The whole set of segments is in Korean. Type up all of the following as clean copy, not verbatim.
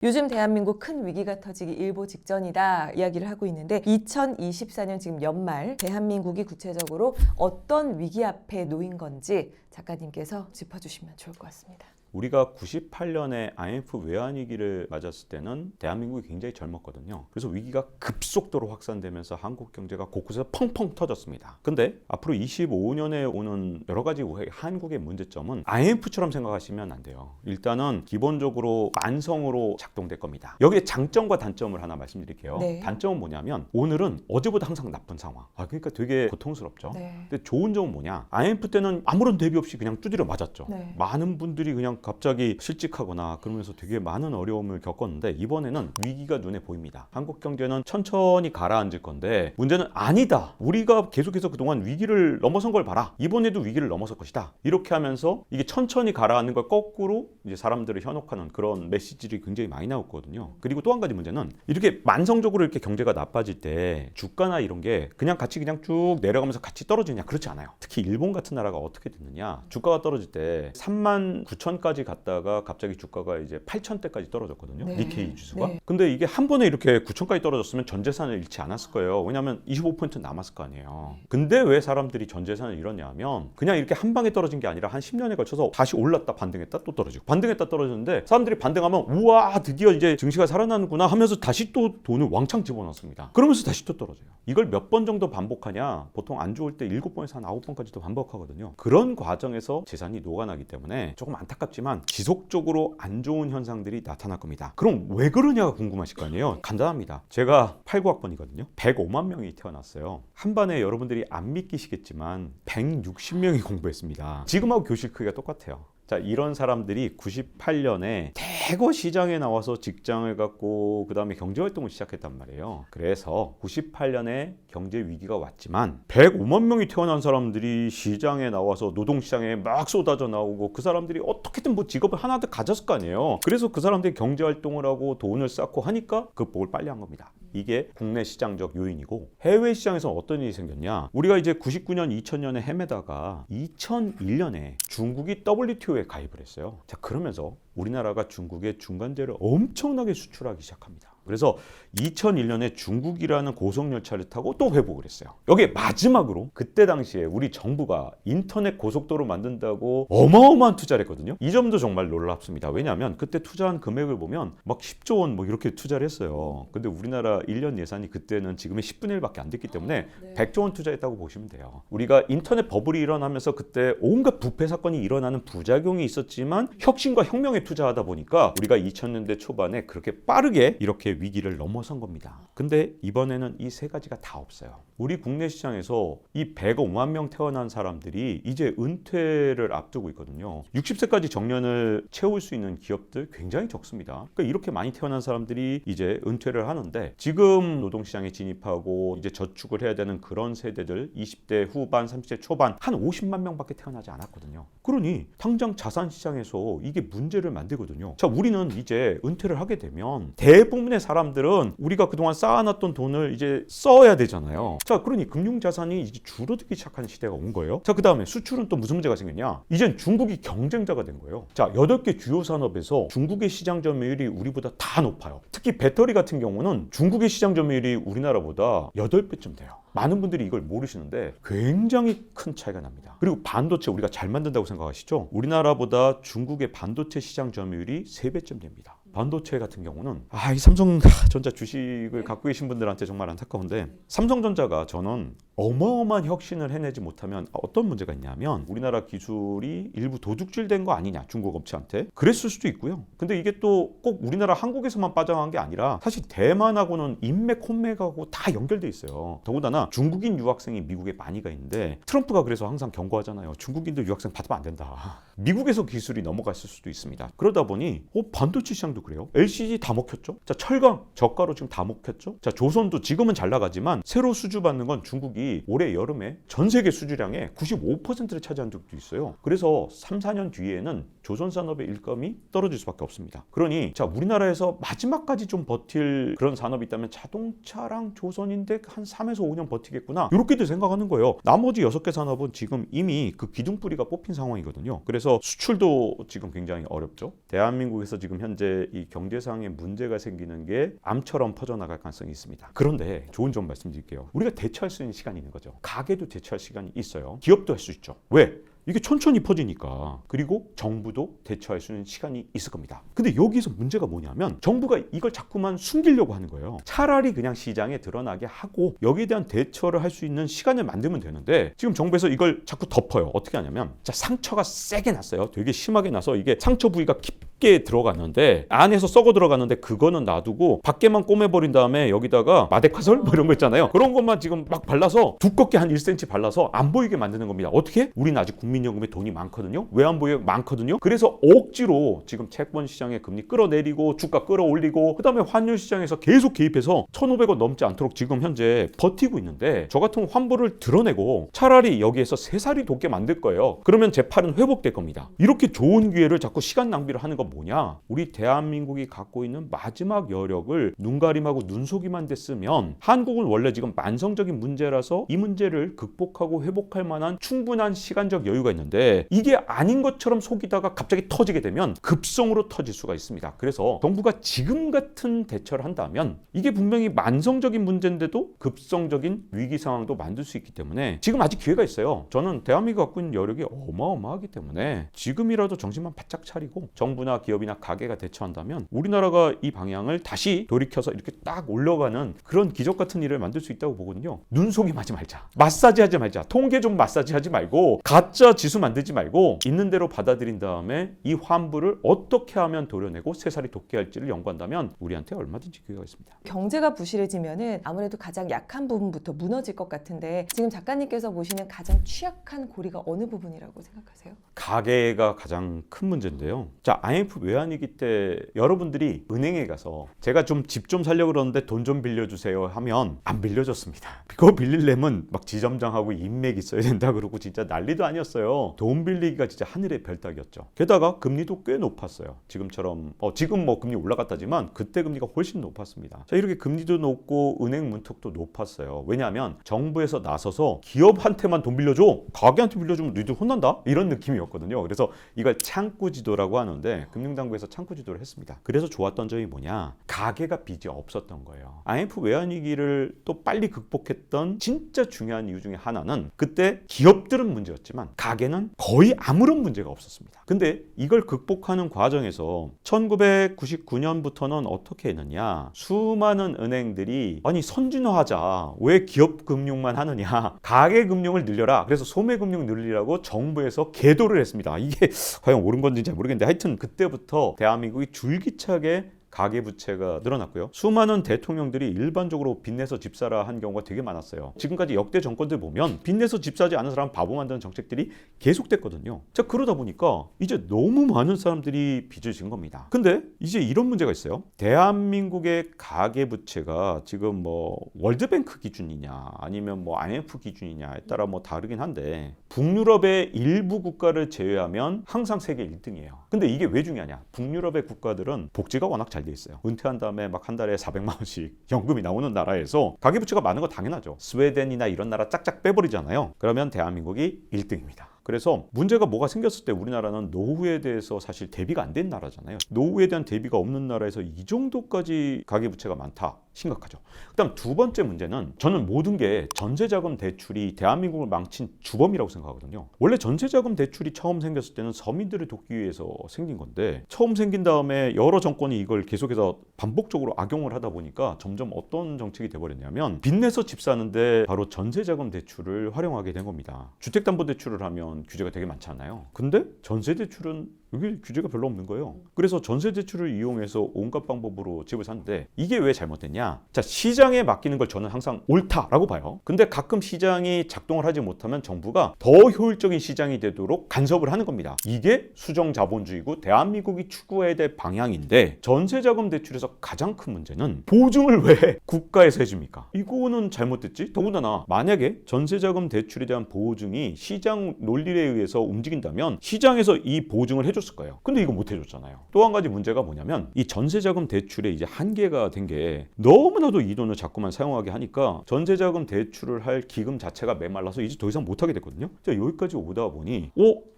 요즘 대한민국 큰 위기가 터지기 일보 직전이다 이야기를 하고 있는데 2024년 지금 연말 대한민국이 구체적으로 어떤 위기 앞에 놓인 건지 작가님께서 짚어주시면 좋을 것 같습니다. 우리가 98년에 IMF 외환위기를 맞았을 때는 대한민국이 굉장히 젊었거든요. 그래서 위기가 급속도로 확산되면서 한국 경제가 곳곳에서 펑펑 터졌습니다. 근데 앞으로 25년에 오는 여러 가지 한국의 문제점은 IMF처럼 생각하시면 안 돼요. 일단은 기본적으로 만성으로 작동될 겁니다. 여기에 장점과 단점을 하나 말씀드릴게요. 네. 단점은 뭐냐면 오늘은 어제보다 항상 나쁜 상황. 그러니까 되게 고통스럽죠. 네. 근데 좋은 점은 뭐냐? IMF 때는 아무런 대비 없이 그냥 두드려 맞았죠. 네. 많은 분들이 그냥 갑자기 실직하거나 그러면서 되게 많은 어려움을 겪었는데 이번에는 위기가 눈에 보입니다. 한국 경제는 천천히 가라앉을 건데 문제는 아니다. 우리가 계속해서 그동안 위기를 넘어선 걸 봐라. 이번에도 위기를 넘어설 것이다. 이렇게 하면서 이게 천천히 가라앉는 걸 거꾸로 이제 사람들을 현혹하는 그런 메시지들이 굉장히 많이 나왔거든요. 그리고 또 한 가지 문제는 이렇게 만성적으로 이렇게 경제가 나빠질 때 주가나 이런 게 그냥 같이 그냥 쭉 내려가면서 같이 떨어지냐? 그렇지 않아요. 특히 일본 같은 나라가 어떻게 됐느냐? 주가가 떨어질 때 39,000까지 갔다가 갑자기 주가가 이제 8,000대까지 떨어졌거든요. 네. 니케이 지수가. 네. 근데 이게 한 번에 이렇게 9,000까지 떨어졌으면 전 재산을 잃지 않았을 거예요. 왜냐하면 25% 남았을 거 아니에요. 근데 왜 사람들이 전 재산을 잃었냐 하면 그냥 이렇게 한 방에 떨어진 게 아니라 한 10년에 걸쳐서 다시 올랐다 반등했다 또 떨어지고 반등했다 떨어졌는데 사람들이 반등하면 우와 드디어 이제 증시가 살아나는구나 하면서 다시 또 돈을 왕창 집어넣습니다. 그러면서 다시 또 떨어져요. 이걸 몇 번 정도 반복하냐? 보통 안 좋을 때 7번에서 한 9번까지도 반복하거든요. 그런 과정에서 재산이 녹아나기 때문에 조금 안타깝지만 지속적으로 안 좋은 현상들이 나타날 겁니다. 그럼 왜 그러냐가 궁금하실 거 아니에요? 간단합니다. 제가 89학번이거든요. 105만 명이 태어났어요. 한반에 여러분들이 안 믿기시겠지만 160명이 공부했습니다. 지금하고 교실 크기가 똑같아요. 자, 이런 사람들이 98년에 대거 시장에 나와서 직장을 갖고 그 다음에 경제활동을 시작했단 말이에요. 그래서 98년에 경제 위기가 왔지만 105만 명이 태어난 사람들이 시장에 나와서 노동시장에 막 쏟아져 나오고 그 사람들이 어떻게든 뭐 직업을 하나도 가졌을 거 아니에요. 그래서 그 사람들이 경제활동을 하고 돈을 쌓고 하니까 극복을 빨리 한 겁니다. 이게 국내 시장적 요인이고 해외 시장에서 어떤 일이 생겼냐? 우리가 이제 99년, 2000년에 헤매다가 2001년에 중국이 WTO에 가입을 했어요. 자, 그러면서 우리나라가 중국에 중간재를 엄청나게 수출하기 시작합니다. 그래서 2001년에 중국이라는 고속열차를 타고 또 회복을 했어요. 여기에 마지막으로 그때 당시에 우리 정부가 인터넷 고속도로 만든다고 어마어마한 투자를 했거든요. 이 점도 정말 놀랍습니다. 왜냐하면 그때 투자한 금액을 보면 막 10조 원 뭐 이렇게 투자를 했어요. 근데 우리나라 1년 예산이 그때는 지금의 10분의 1밖에 안 됐기 때문에 100조 원 투자했다고 보시면 돼요. 우리가 인터넷 버블이 일어나면서 그때 온갖 부패 사건이 일어나는 부작용이 있었지만 혁신과 혁명에 투자하다 보니까 우리가 2000년대 초반에 그렇게 빠르게 이렇게 위기를 넘어선 겁니다. 근데 이번에는 이 세 가지가 다 없어요. 우리 국내 시장에서 이 105만 명 태어난 사람들이 이제 은퇴를 앞두고 있거든요. 60세까지 정년을 채울 수 있는 기업들 굉장히 적습니다. 그러니까 이렇게 많이 태어난 사람들이 이제 은퇴를 하는데 지금 노동시장에 진입하고 이제 저축을 해야 되는 그런 세대들 20대 후반, 30대 초반 한 50만 명밖에 태어나지 않았거든요. 그러니 당장 자산시장에서 이게 문제를 만들거든요. 자, 우리는 이제 은퇴를 하게 되면 대부분의 사람들은 우리가 그동안 쌓아놨던 돈을 이제 써야 되잖아요. 자, 그러니 금융자산이 이제 줄어들기 시작하는 시대가 온 거예요. 자, 그 다음에 수출은 또 무슨 문제가 생겼냐? 이젠 중국이 경쟁자가 된 거예요. 자, 8개 주요 산업에서 중국의 시장 점유율이 우리보다 다 높아요. 특히 배터리 같은 경우는 중국의 시장 점유율이 우리나라보다 8배쯤 돼요. 많은 분들이 이걸 모르시는데 굉장히 큰 차이가 납니다. 그리고 반도체 우리가 잘 만든다고 생각하시죠? 우리나라보다 중국의 반도체 시장 점유율이 3배쯤 됩니다. 반도체 같은 경우는 이 삼성전자 주식을 갖고 계신 분들한테 정말 안타까운데 삼성전자가 저는 어마어마한 혁신을 해내지 못하면 어떤 문제가 있냐면 우리나라 기술이 일부 도둑질된 거 아니냐 중국 업체한테 그랬을 수도 있고요. 근데 이게 또 꼭 우리나라 한국에서만 빠져나간 게 아니라 사실 대만하고는 인맥 혼맥하고 다 연결돼 있어요. 더군다나 중국인 유학생이 미국에 많이 가 있는데 트럼프가 그래서 항상 경고하잖아요. 중국인들 유학생 받으면 안 된다. 미국에서 기술이 넘어갔을 수도 있습니다. 그러다 보니 반도체 시장도 그래요. LCD 다 먹혔죠. 자, 철강 저가로 지금 다 먹혔죠. 자, 조선도 지금은 잘 나가지만 새로 수주받는 건 중국이 대한민국이 올해 여름에 전 세계 수주량의 95%를 차지한 적도 있어요. 그래서 3, 4년 뒤에는 조선산업의 일감이 떨어질 수밖에 없습니다. 그러니 자, 우리나라에서 마지막까지 좀 버틸 그런 산업이 있다면 자동차랑 조선인데 한 3에서 5년 버티겠구나, 이렇게들 생각하는 거예요. 나머지 6개 산업은 지금 이미 그 기둥뿌리가 뽑힌 상황이거든요. 그래서 수출도 지금 굉장히 어렵죠. 대한민국에서 지금 현재 이 경제상의 문제가 생기는 게 암처럼 퍼져나갈 가능성이 있습니다. 그런데 좋은 점 말씀드릴게요. 우리가 대처할 수 있는 시간이 있는 거죠. 가게도 대처할 시간이 있어요. 기업도 할 수 있죠. 왜? 이게 천천히 퍼지니까. 그리고 정부도 대처할 수 있는 시간이 있을 겁니다. 근데 여기서 문제가 뭐냐면 정부가 이걸 자꾸만 숨기려고 하는 거예요. 차라리 그냥 시장에 드러나게 하고 여기에 대한 대처를 할 수 있는 시간을 만들면 되는데 지금 정부에서 이걸 자꾸 덮어요. 어떻게 하냐면, 자, 상처가 세게 났어요. 되게 심하게 나서 이게 상처 부위가 깊게 들어가는데 안에서 썩어 들어가는데 그거는 놔두고 밖에만 꼬매버린 다음에 여기다가 마데카솔 뭐 이런 거 있잖아요. 그런 것만 지금 막 발라서 두껍게 한 1cm 발라서 안 보이게 만드는 겁니다. 어떻게? 우리는 아직 국민연금에 돈이 많거든요. 왜 안 보여요? 많거든요. 그래서 억지로 지금 채권 시장의 금리 끌어내리고 주가 끌어올리고 그다음에 환율 시장에서 계속 개입해서 1,500원 넘지 않도록 지금 현재 버티고 있는데, 저 같은 환불을 드러내고 차라리 여기에서 새살이 돋게 만들 거예요. 그러면 제 팔은 회복될 겁니다. 이렇게 좋은 기회를 자꾸 시간 낭비를 하는 건 뭐냐? 우리 대한민국이 갖고 있는 마지막 여력을 눈가림하고 눈속이만 됐으면, 한국은 원래 지금 만성적인 문제라서 이 문제를 극복하고 회복할 만한 충분한 시간적 여유가 있는데, 이게 아닌 것처럼 속이다가 갑자기 터지게 되면 급성으로 터질 수가 있습니다. 그래서 정부가 지금 같은 대처를 한다면 이게 분명히 만성적인 문제인데도 급성적인 위기 상황도 만들 수 있기 때문에 지금 아직 기회가 있어요. 저는 대한민국이 갖고 있는 여력이 어마어마하기 때문에 지금이라도 정신만 바짝 차리고 정부나 기업이나 가게가 대처한다면 우리나라가 이 방향을 다시 돌이켜서 이렇게 딱 올라가는 그런 기적 같은 일을 만들 수 있다고 보거든요. 눈속임하지 말자, 마사지 하지 말자, 통계 좀 마사지 하지 말고 가짜 지수 만들지 말고 있는 대로 받아들인 다음에 이 환불을 어떻게 하면 도려내고 새살이 돋게 할지를 연구한다면 우리한테 얼마든지 기회가 있습니다. 경제가 부실해지면은 아무래도 가장 약한 부분부터 무너질 것 같은데, 지금 작가님께서 보시는 가장 취약한 고리가 어느 부분이라고 생각하세요? 가계가 가장 큰 문제인데요. 자, IMF 외환위기 때 여러분들이 은행에 가서 제가 좀 집 좀 살려고 그러는데 돈 좀 빌려주세요 하면 안 빌려줬습니다. 그거 빌리려면 막 지점장하고 인맥 있어야 된다 그러고 진짜 난리도 아니었어요. 돈 빌리기가 진짜 하늘의 별따기였죠. 게다가 금리도 꽤 높았어요. 지금처럼 지금 뭐 금리 올라갔다지만 그때 금리가 훨씬 높았습니다. 자, 이렇게 금리도 높고 은행 문턱도 높았어요. 왜냐하면 정부에서 나서서 기업한테만 돈 빌려줘, 가게한테 빌려주면 너희들 혼난다, 이런 느낌이었거든요. 그래서 이걸 창구지도라고 하는데 금융당국에서 창구지도를 했습니다. 그래서 좋았던 점이 뭐냐? 가계가 빚이 없었던 거예요. IMF 외환위기를 또 빨리 극복했던 진짜 중요한 이유 중에 하나는 그때 기업들은 문제였지만 가계는 거의 아무런 문제가 없었습니다. 근데 이걸 극복하는 과정에서 1999년부터는 어떻게 했느냐? 수많은 은행들이 아니 선진화하자, 왜 기업 금융만 하느냐, 가계 금융을 늘려라, 그래서 소매 금융 늘리라고 정부에서 계도를 했습니다. 이게 과연 옳은 건지 잘 모르겠는데 하여튼 그때부터 대한민국이 줄기차게 가계부채가 늘어났고요. 수많은 대통령들이 일반적으로 빚내서 집 사라 한 경우가 되게 많았어요. 지금까지 역대 정권들 보면 빚내서 집 사지 않은 사람 바보 만드는 정책들이 계속됐거든요. 자, 그러다 보니까 이제 너무 많은 사람들이 빚을 진 겁니다. 근데 이제 이런 문제가 있어요. 대한민국의 가계부채가 지금 뭐 월드뱅크 기준이냐 아니면 뭐 IMF 기준이냐에 따라 뭐 다르긴 한데, 북유럽의 일부 국가를 제외하면 항상 세계 1등이에요. 근데 이게 왜 중요하냐? 북유럽의 국가들은 복지가 워낙 잘 돼 있어요. 은퇴한 다음에 막 한 달에 400만 원씩 연금이 나오는 나라에서 가계부채가 많은 거 당연하죠. 스웨덴이나 이런 나라 짝짝 빼버리잖아요. 그러면 대한민국이 1등입니다. 그래서 문제가 뭐가 생겼을 때 우리나라는 노후에 대해서 사실 대비가 안 된 나라잖아요. 노후에 대한 대비가 없는 나라에서 이 정도까지 가계부채가 많다, 심각하죠. 그다음 두 번째 문제는 저는 모든 게 전세자금 대출이 대한민국을 망친 주범이라고 생각하거든요. 원래 전세자금 대출이 처음 생겼을 때는 서민들을 돕기 위해서 생긴 건데, 처음 생긴 다음에 여러 정권이 이걸 계속해서 반복적으로 악용을 하다 보니까 점점 어떤 정책이 돼버렸냐면, 빚내서 집 사는데 바로 전세자금 대출을 활용하게 된 겁니다. 주택담보대출을 하면 규제가 되게 많잖아요. 근데 전세대출은 여기 규제가 별로 없는 거예요. 그래서 전세 대출을 이용해서 온갖 방법으로 집을 샀는데 이게 왜 잘못됐냐? 자, 시장에 맡기는 걸 저는 항상 옳다라고 봐요. 근데 가끔 시장이 작동을 하지 못하면 정부가 더 효율적인 시장이 되도록 간섭을 하는 겁니다. 이게 수정 자본주의고 대한민국이 추구해야 될 방향인데 전세자금 대출에서 가장 큰 문제는 보증을 왜 국가에서 해줍니까? 이거는 잘못됐지? 더군다나 만약에 전세자금 대출에 대한 보증이 시장 논리에 의해서 움직인다면 시장에서 이 보증을 해줬을 거예요. 근데 이거 못 해줬잖아요. 또 한 가지 문제가 뭐냐면 이 전세자금 대출에 이제 한계가 된 게 너무나도 이 돈을 자꾸만 사용하게 하니까 전세자금 대출을 할 기금 자체가 메말라서 이제 더 이상 못하게 됐거든요. 자, 여기까지 오다 보니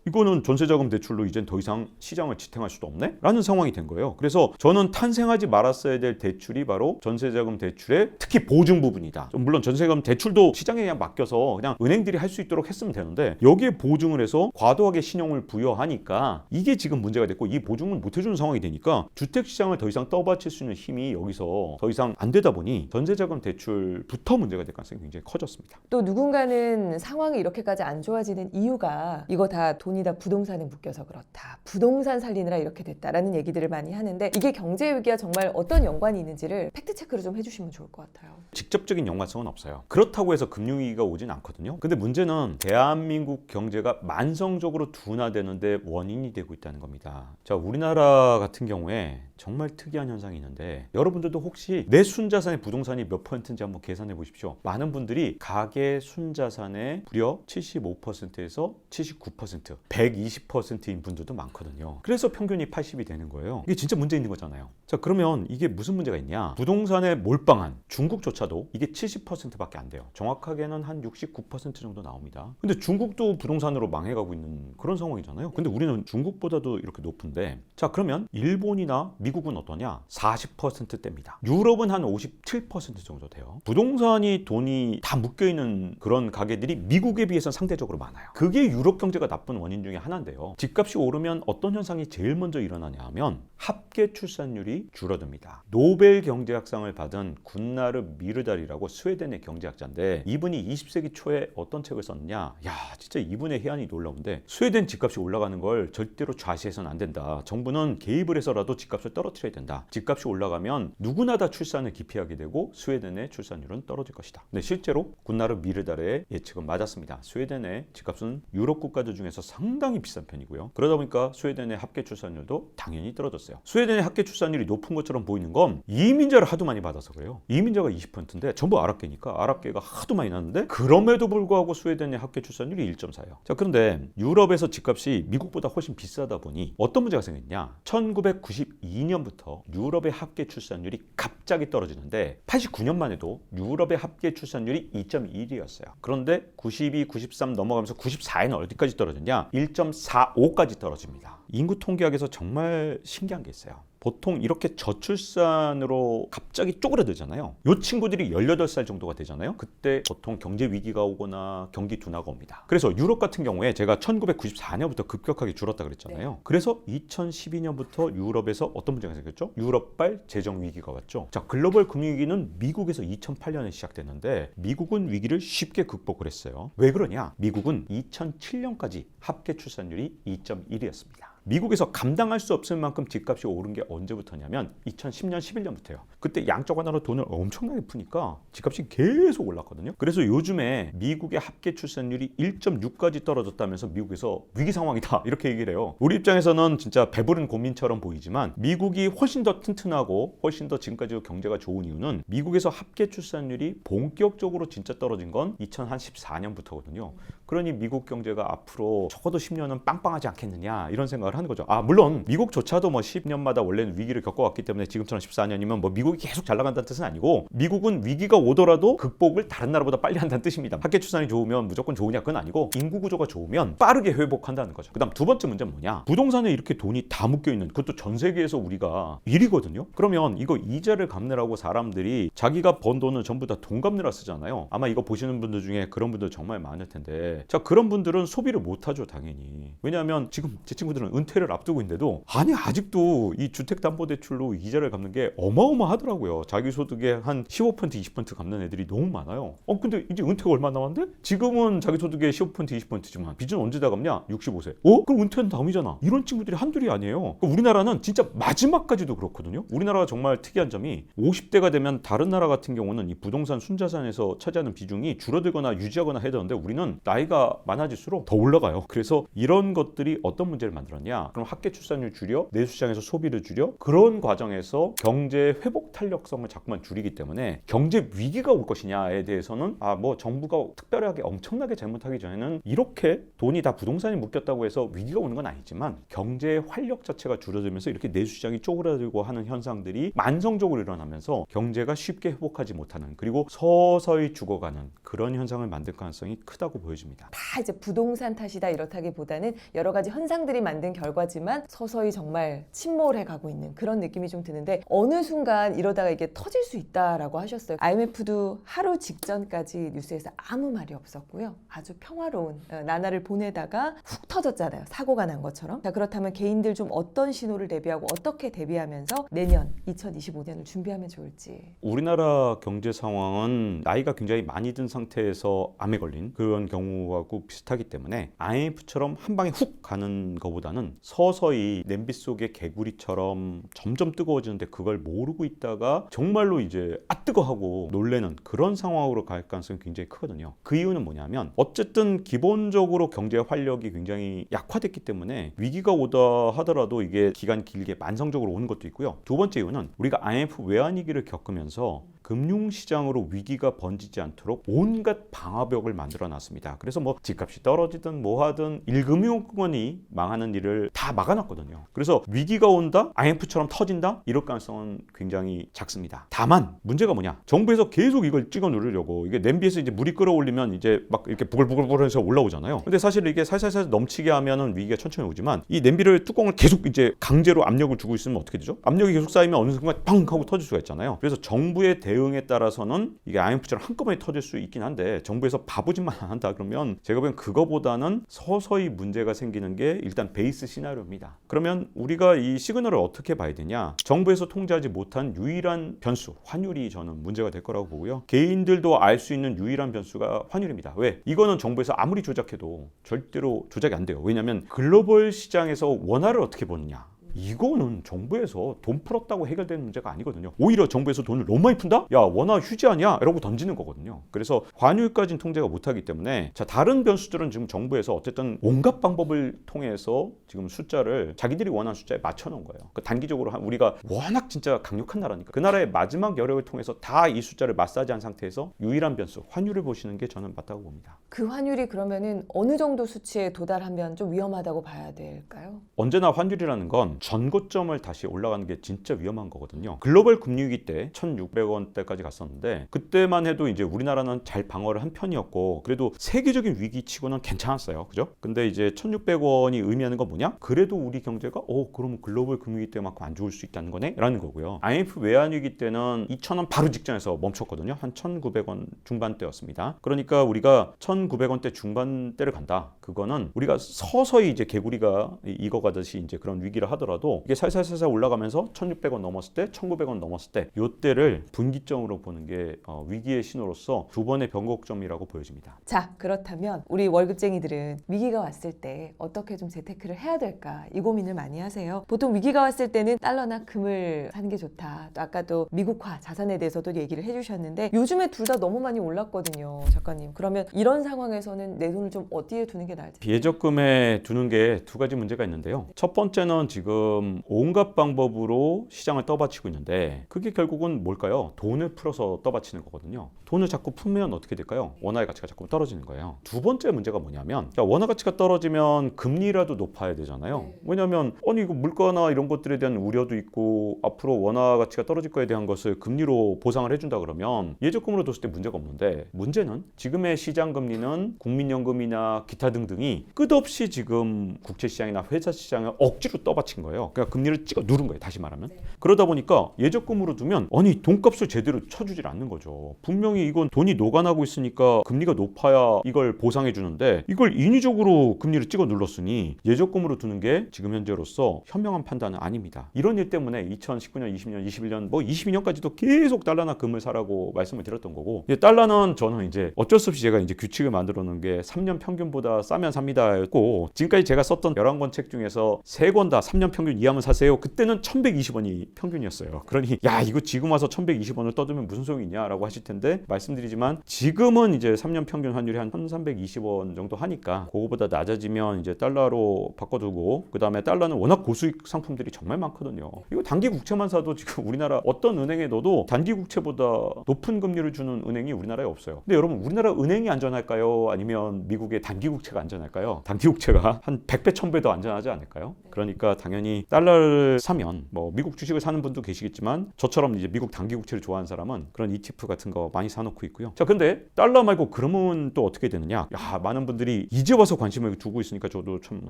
이거는 전세자금 대출로 이젠 더 이상 시장을 지탱할 수도 없네? 라는 상황이 된 거예요. 그래서 저는 탄생하지 말았어야 될 대출이 바로 전세자금 대출의 특히 보증 부분이다. 물론 전세자금 대출도 시장에 그냥 맡겨서 그냥 은행들이 할 수 있도록 했으면 되는데 여기에 보증을 해서 과도하게 신용을 부여하니까 이게 지금 문제가 됐고 이 보증을 못 해주는 상황이 되니까 주택시장을 더 이상 떠받칠 수 있는 힘이 여기서 더 이상 안 되다 보니 전세자금 대출부터 문제가 될 가능성이 굉장히 커졌습니다. 또 누군가는 상황이 이렇게까지 안 좋아지는 이유가 이거 다 돈이 다 부동산에 묶여서 그렇다. 부동산 살리느라 이렇게 됐다라는 얘기들을 많이 하는데 이게 경제 위기와 정말 어떤 연관이 있는지를 팩트체크를 좀 해주시면 좋을 것 같아요. 직접적인 연관성은 없어요. 그렇다고 해서 금융위기가 오진 않거든요. 근데 문제는 대한민국 경제가 만성적으로 둔화되는데 원인이 되고 있다는 겁니다. 자, 우리나라 같은 경우에 정말 특이한 현상이 있는데 여러분들도 혹시 내 순자산의 부동산이 몇 %인지 한번 계산해 보십시오. 많은 분들이 가계 순자산의 무려 75%에서 79%, 120%인 분들도 많거든요. 그래서 평균이 80이 되는 거예요. 이게 진짜 문제 있는 거잖아요. 자, 그러면 이게 무슨 문제가 있냐? 부동산에 몰빵한 중국조차도 이게 70%밖에 안 돼요. 정확하게는 한 69% 정도 나옵니다. 근데 중국도 부동산으로 망해가고 있는 그런 상황이잖아요. 근데 우리는 중국보다도 이렇게 높은데 자, 그러면 일본이나 미국은 어떠냐? 40%대입니다. 유럽은 한 57% 정도 돼요. 부동산이 돈이 다 묶여있는 그런 가게들이 미국에 비해서는 상대적으로 많아요. 그게 유럽 경제가 나쁜 원인 중에 하나인데요. 집값이 오르면 어떤 현상이 제일 먼저 일어나냐 하면 합계 출산율이 줄어듭니다. 노벨 경제학상을 받은 군나르 미르달이라고 스웨덴의 경제학자인데 이분이 20세기 초에 어떤 책을 썼느냐? 야, 진짜 이분의 해안이 놀라운데 스웨덴 집값이 올라가는 걸 절대로 좌시해서는 안 된다. 정부는 개입을 해서라도 집값을 떨어뜨려야 된다. 집값이 올라가면 누구나 다 출산을 기피하게 되고 스웨덴의 출산율은 떨어질 것이다. 근데 실제로 군나르 미르달의 예측은 맞았습니다. 스웨덴의 집값은 유럽 국가들 중에서 상당히 비싼 편이고요. 그러다 보니까 스웨덴의 합계 출산율도 당연히 떨어졌어요. 스웨덴의 합계 출산율이 높은 것처럼 보이는 건 이민자를 하도 많이 받아서 그래요. 이민자가 20%인데 전부 아랍계니까 아랍계가 하도 많이 났는데 그럼에도 불구하고 스웨덴의 합계 출산율이 1.4예요. 자, 그런데 유럽에서 집값이 미국보다 훨씬 비싸다 보니 어떤 문제가 생겼냐? 1992년부터 유럽의 합계 출산율이 갑자기 떨어지는데 89년만 해도 유럽의 합계 출산율이 2.1이었어요. 그런데 92, 93 넘어가면서 94에는 어디까지 떨어졌냐? 1.45까지 떨어집니다. 인구 통계학에서 정말 신기한 게 있어요. 보통 이렇게 저출산으로 갑자기 쪼그라들잖아요. 이 친구들이 18살 정도가 되잖아요. 그때 보통 경제 위기가 오거나 경기 둔화가 옵니다. 그래서 유럽 같은 경우에 제가 1994년부터 급격하게 줄었다 그랬잖아요. 네. 그래서 2012년부터 유럽에서 어떤 문제가 생겼죠? 유럽발 재정 위기가 왔죠. 자, 글로벌 금융위기는 미국에서 2008년에 시작됐는데 미국은 위기를 쉽게 극복을 했어요. 왜 그러냐? 미국은 2007년까지 합계 출산율이 2.1이었습니다. 미국에서 감당할 수 없을 만큼 집값이 오른 게 언제부터냐면 2010년, 11년부터요. 그때 양적 완화로 돈을 엄청나게 푸니까 집값이 계속 올랐거든요. 그래서 요즘에 미국의 합계 출산율이 1.6까지 떨어졌다면서 미국에서 위기 상황이다 이렇게 얘기를 해요. 우리 입장에서는 진짜 배부른 고민처럼 보이지만 미국이 훨씬 더 튼튼하고 훨씬 더 지금까지 경제가 좋은 이유는 미국에서 합계 출산율이 본격적으로 진짜 떨어진 건 2014년부터거든요. 그러니 미국 경제가 앞으로 적어도 10년은 빵빵하지 않겠느냐 이런 생각을 하는 거죠. 물론 미국조차도 10년마다 원래는 위기를 겪어왔기 때문에 지금처럼 14년이면 미국이 계속 잘 나간다는 뜻은 아니고 미국은 위기가 오더라도 극복을 다른 나라보다 빨리 한다는 뜻입니다. 합계 출산이 좋으면 무조건 좋으냐 그건 아니고 인구 구조가 좋으면 빠르게 회복한다는 거죠. 그다음 두 번째 문제는 뭐냐? 부동산에 이렇게 돈이 다 묶여있는 그것도 전 세계에서 우리가 1위거든요. 그러면 이거 이자를 갚느라고 사람들이 자기가 번 돈을 전부 다 돈 갚느라 쓰잖아요. 아마 이거 보시는 분들 중에 그런 분들 정말 많을 텐데 있는데 자 그런 분들은 소비를 못하죠 당연히. 왜냐하면 지금 제 친구들은 은퇴를 앞두고 있는데도 아니 아직도 이 주택담보대출로 이자를 갚는 게 어마어마하더라고요. 자기 소득의 한 15% 20% 갚는 애들이 너무 많아요. 근데 이제 은퇴가 얼마 남았는데? 지금은 자기 소득의 15% 20%지만 빚은 언제 다 갚냐? 65세. 그럼 은퇴는 다음이잖아. 이런 친구들이 한둘이 아니에요. 우리나라는 진짜 마지막까지도 그렇거든요. 우리나라가 정말 특이한 점이 50대가 되면 다른 나라 같은 경우는 이 부동산 순자산에서 차지하는 비중이 줄어들거나 유지하거나 해야 되는데 우리는 나이가 많아질수록 더 올라가요. 그래서 이런 것들이 어떤 문제를 만들었냐? 그럼 학계 출산율 줄여, 내수시장에서 소비를 줄여, 그런 과정에서 경제 회복 탄력성을 자꾸만 줄이기 때문에 경제 위기가 올 것이냐에 대해서는 뭐 정부가 특별하게 엄청나게 잘못하기 전에는 이렇게 돈이 다 부동산에 묶였다고 해서 위기가 오는 건 아니지만 경제의 활력 자체가 줄어들면서 이렇게 내수시장이 쪼그라들고 하는 현상들이 만성적으로 일어나면서 경제가 쉽게 회복하지 못하는, 그리고 서서히 죽어가는 그런 현상을 만들 가능성이 크다고 보여집니다. 다 이제 부동산 탓이다 이렇다기보다는 여러 가지 현상들이 만든 결과지만 서서히 정말 침몰해 가고 있는 그런 느낌이 좀 드는데, 어느 순간 이러다가 이게 터질 수 있다라고 하셨어요. IMF도 하루 직전까지 뉴스에서 아무 말이 없었고요. 아주 평화로운 나날을 보내다가 훅 터졌잖아요. 사고가 난 것처럼. 자, 그렇다면 개인들 좀 어떤 신호를 대비하고 어떻게 대비하면서 내년 2025년을 준비하면 좋을지. 우리나라 경제 상황은 나이가 굉장히 많이 든 상태에서 암에 걸린 그런 경우하고 비슷하기 때문에 IMF처럼 한 방에 훅 가는 것보다는 서서히 냄비 속의 개구리처럼 점점 뜨거워지는데 그걸 모르고 있다가 정말로 이제 뜨거워하고 놀래는 그런 상황으로 갈 가능성이 굉장히 크거든요. 그 이유는 뭐냐면 어쨌든 기본적으로 경제 활력이 굉장히 약화됐기 때문에 위기가 오다 하더라도 이게 기간 길게 만성적으로 오는 것도 있고요. 두 번째 이유는 우리가 IMF 외환위기를 겪으면서 금융시장으로 위기가 번지지 않도록 온갖 방화벽을 만들어 놨습니다. 그래서 뭐 집값이 떨어지든 뭐 하든 1금융권이 망하는 일을 다 막아놨거든요. 그래서 위기가 온다? IMF처럼 터진다? 이럴 가능성은 굉장히 작습니다. 다만 문제가 뭐냐? 정부에서 계속 이걸 찍어 누르려고, 이게 냄비에서 이제 물이 끓어올리면 이제 막 이렇게 부글부글 해서 올라오잖아요. 근데 사실 이게 살살살 넘치게 하면은 위기가 천천히 오지만 이 냄비를 뚜껑을 계속 이제 강제로 압력을 주고 있으면 어떻게 되죠? 압력이 계속 쌓이면 어느 순간 팡 하고 터질 수가 있잖아요. 그래서 정부의 대응에 따라서는 이게 IMF처럼 한꺼번에 터질 수 있긴 한데, 정부에서 바보짓만 안 한다 그러면 제가 보기엔 그거보다는 서서히 문제가 생기는 게 일단 베이스 시나리오입니다. 그러면 우리가 이 시그널을 어떻게 봐야 되냐? 정부에서 통제하지 못한 유일한 변수, 환율이 저는 문제가 될 거라고 보고요. 개인들도 알 수 있는 유일한 변수가 환율입니다. 왜? 이거는 정부에서 아무리 조작해도 절대로 조작이 안 돼요. 왜냐하면 글로벌 시장에서 원화를 어떻게 버느냐? 이거는 정부에서 돈 풀었다고 해결되는 문제가 아니거든요. 오히려 정부에서 돈을 너무 많이 푼다? 야, 원화 휴지 아니야? 라고 던지는 거거든요. 그래서 환율까지는 통제가 못하기 때문에, 자, 다른 변수들은 지금 정부에서 어쨌든 온갖 방법을 통해서 지금 숫자를 자기들이 원하는 숫자에 맞춰놓은 거예요. 그러니까 단기적으로 우리가 워낙 진짜 강력한 나라니까 그 나라의 마지막 여력을 통해서 다 이 숫자를 마사지한 상태에서 유일한 변수, 환율을 보시는 게 저는 맞다고 봅니다. 그 환율이 그러면은 어느 정도 수치에 도달하면 좀 위험하다고 봐야 될까요? 언제나 환율이라는 건 전고점을 다시 올라가는 게 진짜 위험한 거거든요. 글로벌 금융위기 때 1,600원대까지 갔었는데 그때만 해도 이제 우리나라는 잘 방어를 한 편이었고 그래도 세계적인 위기치고는 괜찮았어요. 그죠? 근데 이제 1,600원이 의미하는 건 뭐냐? 그래도 우리 경제가 그러면 글로벌 금융위기 때만큼 안 좋을 수 있다는 거네? 라는 거고요. IMF 외환위기 때는 2,000원 바로 직전에서 멈췄거든요. 한 1,900원 중반대였습니다. 그러니까 우리가 1,900원대 중반대를 간다. 그거는 우리가 서서히 이제 개구리가 익어가듯이 이제 그런 위기를 하더라도 이게 살살살살 올라가면서 1,600원 넘었을 때, 1,900원 넘었을 때 이때를 분기점으로 보는 게 위기의 신호로서 두 번의 변곡점이라고 보여집니다. 자, 그렇다면 우리 월급쟁이들은 위기가 왔을 때 어떻게 좀 재테크를 해야 될까 이 고민을 많이 하세요. 보통 위기가 왔을 때는 달러나 금을 사는 게 좋다. 또 아까도 미국화 자산에 대해서도 얘기를 해주셨는데 요즘에 둘 다 너무 많이 올랐거든요, 작가님. 그러면 이런 상황에서는 내 돈을 좀 어디에 두는 게 나을지? 예적금에 두는 게 두 가지 문제가 있는데요. 첫 번째는 지금 온갖 방법으로 시장을 떠받치고 있는데 그게 결국은 뭘까요? 돈을 풀어서 떠받치는 거거든요. 돈을 자꾸 풀면 어떻게 될까요? 원화의 가치가 자꾸 떨어지는 거예요. 두 번째 문제가 뭐냐면, 원화 가치가 떨어지면 금리라도 높아야 되잖아요. 왜냐하면 이거 물가나 이런 것들에 대한 우려도 있고 앞으로 원화 가치가 떨어질 거에 대한 것을 금리로 보상을 해준다 그러면 예적금으로 뒀을 때 문제가 없는데, 문제는 지금의 시장 금리는 국민연금이나 기타 등등이 끝없이 지금 국채시장이나 회사시장을 억지로 떠받친 거예요. 거예요. 그러니까 금리를 찍어 누른 거예요. 다시 말하면. 그러다 보니까 예적금으로 두면 아니 돈값을 제대로 쳐주질 않는 거죠. 분명히 이건 돈이 노간하고 있으니까 금리가 높아야 이걸 보상해 주는데 이걸 인위적으로 금리를 찍어 눌렀으니 예적금으로 두는 게 지금 현재로서 현명한 판단은 아닙니다. 이런 일 때문에 2019년, 20년, 21년, 뭐 22년까지도 계속 달러나 금을 사라고 말씀을 드렸던 거고, 달러는 저는 이제 어쩔 수 없이 제가 이제 규칙을 만들어 놓은 게 3년 평균보다 싸면 삽니다였고, 지금까지 제가 썼던 11권 책 중에서 3권 다 3년 평균 이하면 사세요. 그때는 1,120원이 평균이었어요. 그러니 야 이거 지금 와서 1,120원을 떠들면 무슨 소용이 있냐라고 하실 텐데, 말씀드리지만 지금은 이제 3년 평균 환율이 한 1,320원 정도 하니까 그거보다 낮아지면 이제 달러로 바꿔두고, 그 다음에 달러는 워낙 고수익 상품들이 정말 많거든요. 이거 단기 국채만 사도 지금 우리나라 어떤 은행에 넣어도 단기 국채보다 높은 금리를 주는 은행이 우리나라에 없어요. 근데 여러분, 우리나라 은행이 안전할까요? 아니면 미국의 단기 국채가 안전할까요? 단기 국채가 한 100배, 1000배 더 안전하지 않을까요? 그러니까 당연히 달러를 사면 뭐 미국 주식을 사는 분도 계시겠지만, 저처럼 이제 미국 단기 국채를 좋아하는 사람은 그런 ETF 같은 거 많이 사놓고 있고요. 자, 근데 달러 말고 그러면 또 어떻게 되느냐? 야, 많은 분들이 이제 와서 관심을 두고 있으니까 저도 참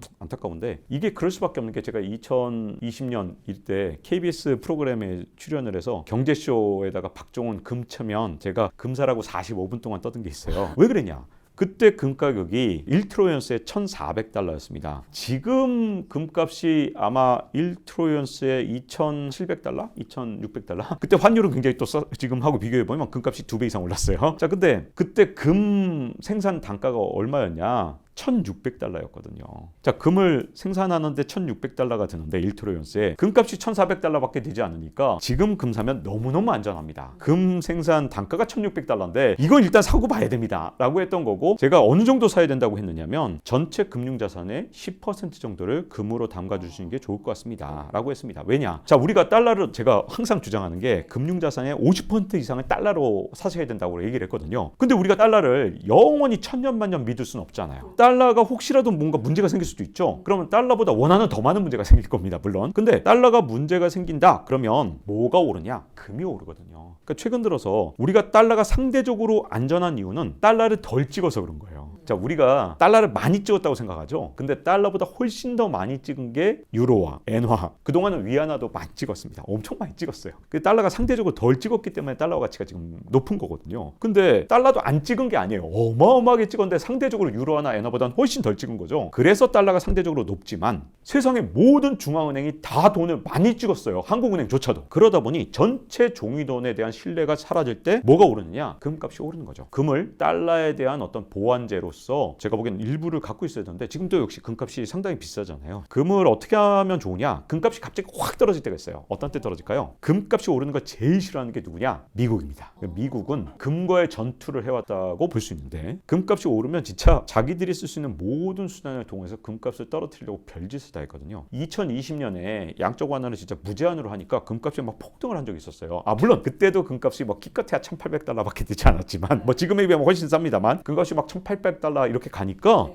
안타까운데, 이게 그럴 수밖에 없는 게, 제가 2020년 이때 KBS 프로그램에 출연을 해서 경제쇼에다가 박종원 금 쳐면 제가 금사라고 45분 동안 떠든 게 있어요. 왜 그랬냐? 그때 금 가격이 1트로이언스에 1,400달러였습니다. 지금 금값이 아마 1트로이언스에 2,700달러? 2,600달러? 그때 환율은 굉장히 또 지금하고 비교해보면 금값이 2배 이상 올랐어요. 자, 근데 그때 금 생산 단가가 얼마였냐? 1,600달러였거든요. 자, 금을 생산하는데 1,600달러가 드는데 1트로이언스에 금값이 1,400달러밖에 되지 않으니까 지금 금 사면 너무너무 안전합니다. 금 생산 단가가 1,600달러인데 이건 일단 사고 봐야 됩니다 라고 했던 거고, 제가 어느 정도 사야 된다고 했느냐면 전체 금융자산의 10% 정도를 금으로 담가 주시는 게 좋을 것 같습니다 라고 했습니다. 왜냐? 자, 우리가 달러를, 제가 항상 주장하는 게 금융자산의 50% 이상을 달러로 사셔야 된다고 얘기를 했거든요. 근데 우리가 달러를 영원히 천년만년 믿을 수는 없잖아요. 달러가 혹시라도 뭔가 문제가 생길 수도 있죠. 그러면 달러보다 원하는 더 많은 문제가 생길 겁니다, 물론. 근데 달러가 문제가 생긴다 그러면 뭐가 오르냐? 금이 오르거든요. 그러니까 최근 들어서 우리가 달러가 상대적으로 안전한 이유는 달러를 덜 찍어서 그런 거예요. 자, 우리가 달러를 많이 찍었다고 생각하죠. 근데 달러보다 훨씬 더 많이 찍은 게 유로와 엔화. 그동안은 위안화도 많이 찍었습니다. 엄청 많이 찍었어요. 그 달러가 상대적으로 덜 찍었기 때문에 달러 가치가 지금 높은 거거든요. 근데 달러도 안 찍은 게 아니에요. 어마어마하게 찍었는데 상대적으로 유로화나 엔화보다는 훨씬 덜 찍은 거죠. 그래서 달러가 상대적으로 높지만 세상의 모든 중앙은행이 다 돈을 많이 찍었어요. 한국은행조차도. 그러다 보니 전체 종이돈에 대한 신뢰가 사라질 때 뭐가 오르느냐? 금값이 오르는 거죠. 금을 달러에 대한 어떤 보완제로서 제가 보기엔 일부를 갖고 있어야 되는데, 지금도 역시 금값이 상당히 비싸잖아요. 금을 어떻게 하면 좋으냐? 금값이 갑자기 확 떨어질 때가 있어요. 어떤 때 떨어질까요? 금값이 오르는 거 제일 싫어하는 게 누구냐? 미국입니다. 미국은 금과의 전투를 해왔다고 볼 수 있는데, 금값이 오르면 진짜 자기들이 쓸 수 있는 모든 수단을 통해서 금값을 떨어뜨리려고 별짓을 다 했거든요. 2020년에 양적 완화를 진짜 무제한으로 하니까 금값이 막 폭등을 한 적이 있었어요. 아, 물론 그때도 금값이 뭐 기껏해야 1,800달러밖에 되지 않았지만, 뭐 지금에 비하면 훨씬 쌉니다만, 금값이 막 1,800달러 이렇게 가니까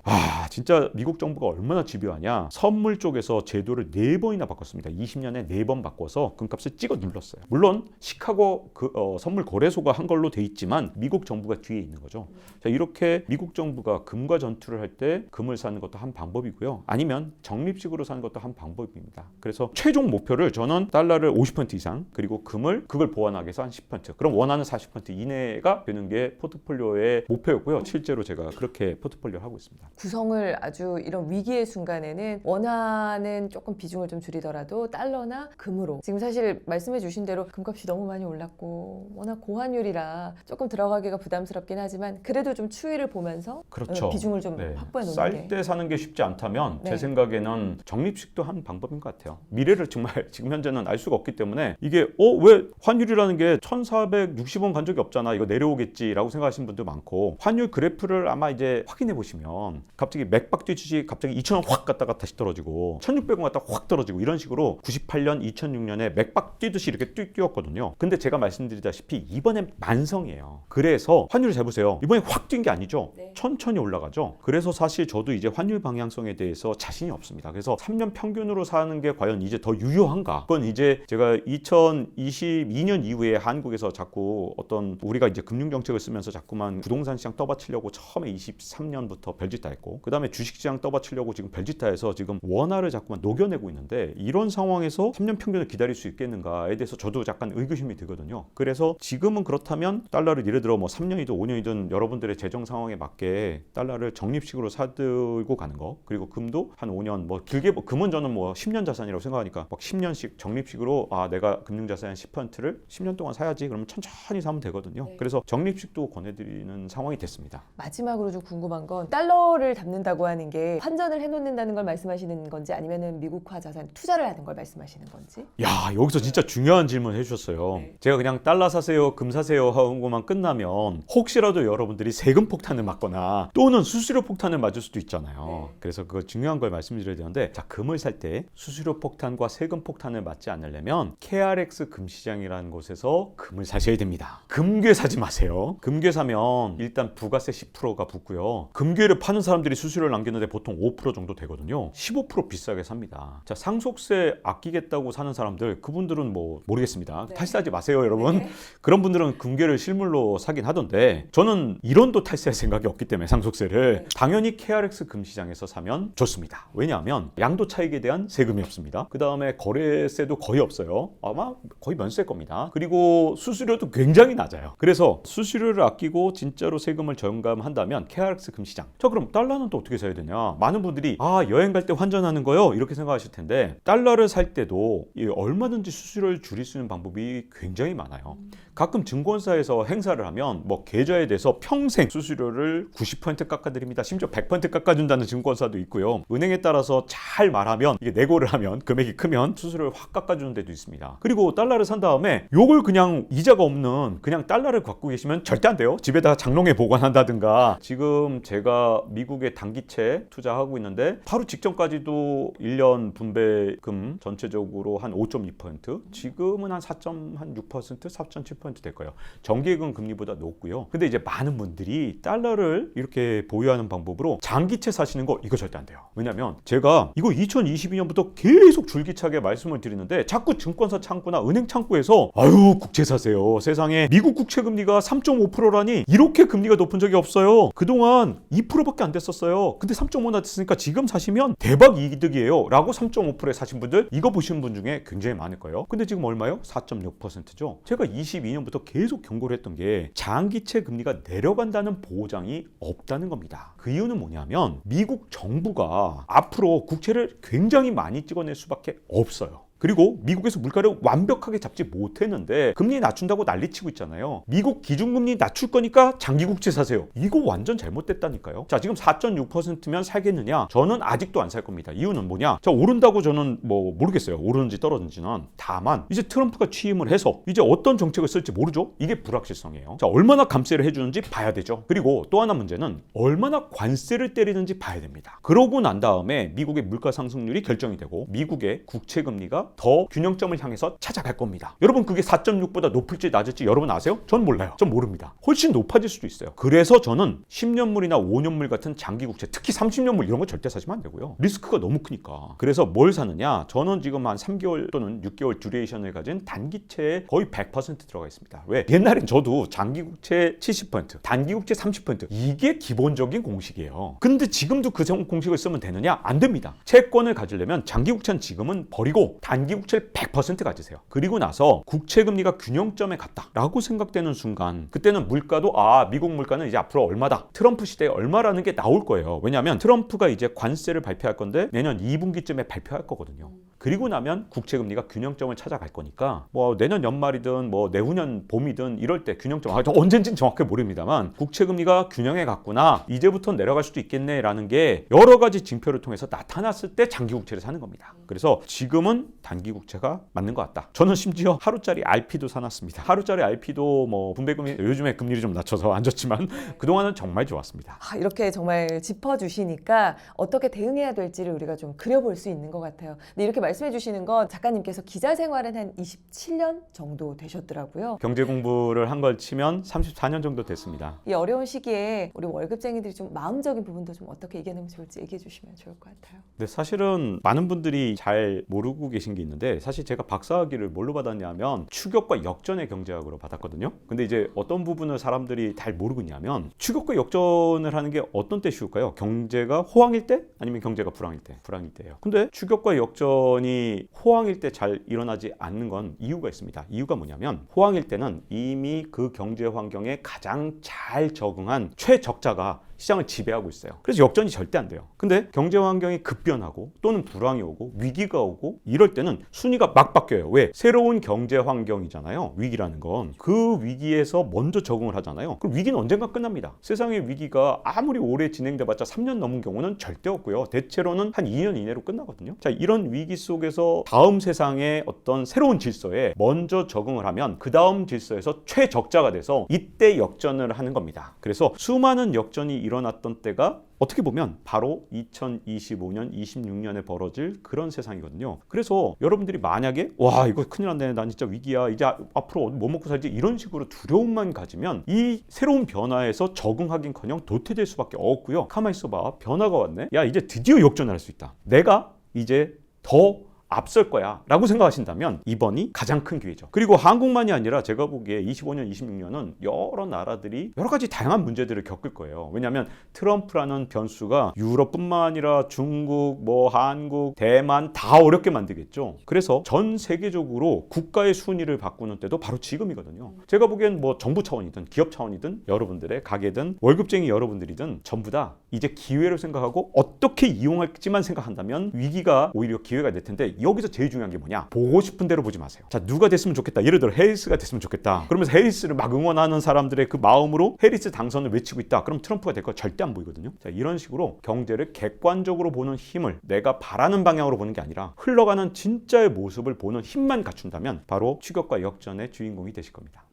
진짜 미국 정부가 얼마나 집요하냐. 선물 쪽에서 제도를 4번이나 바꿨습니다. 20년에 4번 바꿔서 금값을 찍어 눌렀어요. 물론 시카고 선물 거래소가 한 걸로 돼 있지만 미국 정부가 뒤에 있는 거죠. 자, 이렇게 미국 정부가 금과 전투를 할 때 금을 사는 것도 한 방법이고요. 아니면 적립식으로 사는 것도 한 방법입니다. 그래서 최종 목표를 저는 달러를 50% 이상, 그리고 금을 그걸 보완하기 위해서 한 10%, 그럼 원하는 40% 이내가 되는 게 포트폴리오의 목표였고요. 실제로 제가 그렇게 포트폴리오를 하고 있습니다. 구성을 아주 이런 위기의 순간에는 원하는 조금 비중을 좀 줄이더라도 달러나 금으로, 지금 사실 말씀해 주신 대로 금값이 너무 많이 올랐고 워낙 고환율이라 조금 들어가기가 부담스럽긴 하지만, 그래도 좀 추이를 보면서 그렇죠. 비중을 좀 확보해 놓는 쌀 게. 때 사는 게 쉽지 않다면 네. 제 생각에는 적립식도 한 방법인 것 같아요. 미래를 정말 지금 현재는 알 수가 없기 때문에, 이게 왜 환율이라는 게 1,460원 간 적이 없잖아, 이거 내려오겠지라고 생각하시는 분도 많고, 환율 그래프를 아마 이제 확인해 보시면 갑자기 맥박 뛰듯이 갑자기 2,000원 확 갔다가 다시 떨어지고 1,600원 갔다가 확 떨어지고, 이런 식으로 98년, 2006년에 맥박 뛰듯이 이렇게 뛰었거든요. 근데 제가 말씀드리다시피 이번엔 만성이에요. 그래서 환율을 잘 보세요. 이번에 확 뛴 게 아니죠. 네. 천천히 올라가죠. 그래서 그래서 사실 저도 이제 환율 방향성에 대해서 자신이 없습니다. 그래서 3년 평균으로 사는 게 과연 이제 더 유효한가? 그건 이제 제가 2022년 이후에 한국에서 자꾸 어떤 우리가 이제 금융정책을 쓰면서 자꾸만 부동산 시장 떠받치려고 처음에 23년부터 별짓 다 했고 그 다음에 주식시장 떠받치려고 지금 별짓 다 해서 지금 원화를 자꾸만 녹여내고 있는데 이런 상황에서 3년 평균을 기다릴 수 있겠는가에 대해서 저도 약간 의구심이 들거든요. 그래서 지금은 그렇다면 달러를 예를 들어 뭐 3년이든 5년이든 여러분들의 재정 상황에 맞게 달러를 적립식으로 사들고 가는 거 그리고 금도 한 5년 뭐 길게 뭐 금은 저는 뭐 10년 자산이라고 생각하니까 막 10년씩 적립식으로 내가 금융자산의 10%를 10년 동안 사야지 그러면 천천히 사면 되거든요. 네. 그래서 적립식도 권해드리는 상황이 됐습니다. 마지막으로 좀 궁금한 건 달러를 담는다고 하는 게 환전을 해놓는다는 걸 말씀하시는 건지 아니면은 미국화 자산 투자를 하는 걸 말씀하시는 건지? 야 여기서 진짜 중요한 질문 해주셨어요. 네. 제가 그냥 달러 사세요 금 사세요 하는 것만 끝나면 혹시라도 여러분들이 세금 폭탄을 맞거나 또는 수수료 폭탄을 맞을 수도 있잖아요. 네. 그래서 그 중요한 걸 말씀드려야 되는데 자 금을 살 때 수수료 폭탄과 세금 폭탄을 맞지 않으려면 KRX 금시장이라는 곳에서 금을 사셔야 됩니다. 금괴 사지 마세요. 금괴 사면 일단 부가세 10%가 붙고요. 금괴를 파는 사람들이 수수료를 남기는데 보통 5% 정도 되거든요. 15% 비싸게 삽니다. 자 상속세 아끼겠다고 사는 사람들 그분들은 뭐 모르겠습니다. 네. 탈세하지 마세요 여러분. 네. 그런 분들은 금괴를 실물로 사긴 하던데 저는 1원도 탈세할 생각이 없기 때문에 상속세를 네. 당연히 KRX 금시장에서 사면 좋습니다. 왜냐하면 양도 차익에 대한 세금이 없습니다. 그 다음에 거래세도 거의 없어요. 아마 거의 면세일 겁니다. 그리고 수수료도 굉장히 낮아요. 그래서 수수료를 아끼고 진짜로 세금을 절감한다면 KRX 금시장. 자 그럼 달러는 또 어떻게 사야 되냐? 많은 분들이 여행 갈 때 환전하는 거요? 이렇게 생각하실 텐데 달러를 살 때도 얼마든지 수수료를 줄일 수 있는 방법이 굉장히 많아요. 가끔 증권사에서 행사를 하면 뭐 계좌에 대해서 평생 수수료를 90% 깎아드립니다. 심지어 100% 깎아준다는 증권사도 있고요. 은행에 따라서 잘 말하면 이게 내고를 하면 금액이 크면 수수료를 확 깎아주는 데도 있습니다. 그리고 달러를 산 다음에 요걸 그냥 이자가 없는 그냥 달러를 갖고 계시면 절대 안 돼요. 집에다가 장롱에 보관한다든가 지금 제가 미국에 단기채 투자하고 있는데 바로 직전까지도 1년 분배금 전체적으로 한 5.2% 지금은 한 4.6% 4.7% 될 거예요. 정기예금 금리보다 높고요. 근데 이제 많은 분들이 달러를 이렇게 보유하는 방법으로 장기채 사시는 거 이거 절대 안 돼요. 왜냐면 제가 이거 2022년부터 계속 줄기차게 말씀을 드리는데 자꾸 증권사 창구나 은행 창구에서 아유 국채 사세요. 세상에 미국 국채 금리가 3.5%라니 이렇게 금리가 높은 적이 없어요. 그동안 2%밖에 안 됐었어요. 근데 3.5나 됐으니까 지금 사시면 대박 이득이에요 라고 3.5%에 사신 분들 이거 보신 분 중에 굉장히 많을 거예요. 근데 지금 얼마요? 4.6%죠. 제가 22년부터 계속 경고를 했던 게 장기채 금리가 내려간다는 보장이 없다는 겁니다. 그 이유는 뭐냐면 미국 정부가 앞으로 국채를 굉장히 많이 찍어낼 수밖에 없어요. 그리고 미국에서 물가를 완벽하게 잡지 못했는데 금리 낮춘다고 난리치고 있잖아요. 미국 기준금리 낮출 거니까 장기국채 사세요. 이거 완전 잘못됐다니까요. 자 지금 4.6%면 살겠느냐? 저는 아직도 안 살 겁니다. 이유는 뭐냐? 자 오른다고 저는 뭐 모르겠어요. 오르는지 떨어지는지는. 다만 이제 트럼프가 취임을 해서 이제 어떤 정책을 쓸지 모르죠. 이게 불확실성이에요. 자 얼마나 감세를 해주는지 봐야 되죠. 그리고 또 하나 문제는 얼마나 관세를 때리는지 봐야 됩니다. 그러고 난 다음에 미국의 물가 상승률이 결정이 되고 미국의 국채 금리가 더 균형점을 향해서 찾아갈 겁니다. 여러분 그게 4.6보다 높을지 낮을지 여러분 아세요? 전 몰라요. 전 모릅니다. 훨씬 높아질 수도 있어요. 그래서 저는 10년물이나 5년물 같은 장기국채 특히 30년물 이런 거 절대 사시면 안 되고요. 리스크가 너무 크니까. 그래서 뭘 사느냐? 저는 지금 한 3개월 또는 6개월 듀레이션을 가진 단기채에 거의 100% 들어가 있습니다. 왜? 옛날엔 저도 장기국채 70% 단기국채 30% 이게 기본적인 공식이에요. 근데 지금도 그 공식을 쓰면 되느냐? 안 됩니다. 채권을 가지려면 장기국채는 지금은 버리고 단기국채를 100% 가지세요. 그리고 나서 국채금리가 균형점에 갔다라고 생각되는 순간 그때는 물가도 미국 물가는 이제 앞으로 얼마다 트럼프 시대에 얼마라는 게 나올 거예요. 왜냐하면 트럼프가 이제 관세를 발표할 건데 내년 2분기쯤에 발표할 거거든요. 그리고 나면 국채금리가 균형점을 찾아갈 거니까 뭐 내년 연말이든 뭐 내후년 봄이든 이럴 때 균형점 언젠지는 정확히 모릅니다만 국채금리가 균형에 갔구나 이제부터 내려갈 수도 있겠네 라는 게 여러 가지 징표를 통해서 나타났을 때 장기국채를 사는 겁니다. 그래서 지금은 단기 국채가 맞는 것 같다. 저는 심지어 하루짜리 RP도 사놨습니다. 하루짜리 RP도 뭐 분배금리 요즘에 금리를 좀 낮춰서 안 좋지만 그동안은 정말 좋았습니다. 이렇게 정말 짚어주시니까 어떻게 대응해야 될지를 우리가 좀 그려볼 수 있는 것 같아요. 근데 이렇게 말씀해 주시는 건 작가님께서 기자 생활은 한 27년 정도 되셨더라고요. 경제 공부를 한 걸 치면 34년 정도 됐습니다. 이 어려운 시기에 우리 월급쟁이들이 좀 마음적인 부분도 좀 어떻게 이겨내면 좋을지 얘기해 주시면 좋을 것 같아요. 근데 사실은 많은 분들이 잘 모르고 계신 게 있는데 사실 제가 박사학위를 뭘로 받았냐면 추격과 역전의 경제학으로 받았거든요. 근데 이제 어떤 부분을 사람들이 잘 모르고 있냐면 추격과 역전을 하는 게 어떤 때 쉬울까요? 경제가 호황일 때? 아니면 경제가 불황일 때? 불황일 때예요. 근데 추격과 역전이 호황일 때 잘 일어나지 않는 건 이유가 있습니다. 이유가 뭐냐면 호황일 때는 이미 그 경제 환경에 가장 잘 적응한 최적자가 시장을 지배하고 있어요. 그래서 역전이 절대 안 돼요. 근데 경제 환경이 급변하고 또는 불황이 오고 위기가 오고 이럴 때는 순위가 막 바뀌어요. 왜? 새로운 경제 환경이잖아요. 위기라는 건. 그 위기에서 먼저 적응을 하잖아요. 그럼 위기는 언젠가 끝납니다. 세상의 위기가 아무리 오래 진행돼봤자 3년 넘은 경우는 절대 없고요. 대체로는 한 2년 이내로 끝나거든요. 자, 이런 위기 속에서 다음 세상의 어떤 새로운 질서에 먼저 적응을 하면 그 다음 질서에서 최적자가 돼서 이때 역전을 하는 겁니다. 그래서 수많은 역전이 일어났던 때가 어떻게 보면 바로 2025년, 26년에 벌어질 그런 세상이거든요. 그래서 여러분들이 만약에 와 이거 큰일 났네, 난 진짜 위기야, 이제 앞으로 뭐 먹고 살지, 이런 식으로 두려움만 가지면 이 새로운 변화에서 적응하긴커녕 도태될 수밖에 없고요. 가만히 있어봐, 변화가 왔네, 야 이제 드디어 역전을 할 수 있다, 내가 이제 더 앞설 거야 라고 생각하신다면 이번이 가장 큰 기회죠. 그리고 한국만이 아니라 제가 보기에 25년, 26년은 여러 나라들이 여러 가지 다양한 문제들을 겪을 거예요. 왜냐하면 트럼프라는 변수가 유럽뿐만 아니라 중국, 뭐 한국, 대만 다 어렵게 만들겠죠. 그래서 전 세계적으로 국가의 순위를 바꾸는 때도 바로 지금이거든요. 제가 보기엔 뭐 정부 차원이든 기업 차원이든 여러분들의 가게든 월급쟁이 여러분들이든 전부 다 이제 기회를 생각하고 어떻게 이용할지만 생각한다면 위기가 오히려 기회가 될 텐데, 여기서 제일 중요한 게 뭐냐? 보고 싶은 대로 보지 마세요. 자, 누가 됐으면 좋겠다. 예를 들어 해리스가 됐으면 좋겠다. 그러면서 해리스를 막 응원하는 사람들의 그 마음으로 해리스 당선을 외치고 있다. 그럼 트럼프가 될 거 절대 안 보이거든요. 자, 이런 식으로 경제를 객관적으로 보는 힘을, 내가 바라는 방향으로 보는 게 아니라 흘러가는 진짜의 모습을 보는 힘만 갖춘다면 바로 추격과 역전의 주인공이 되실 겁니다.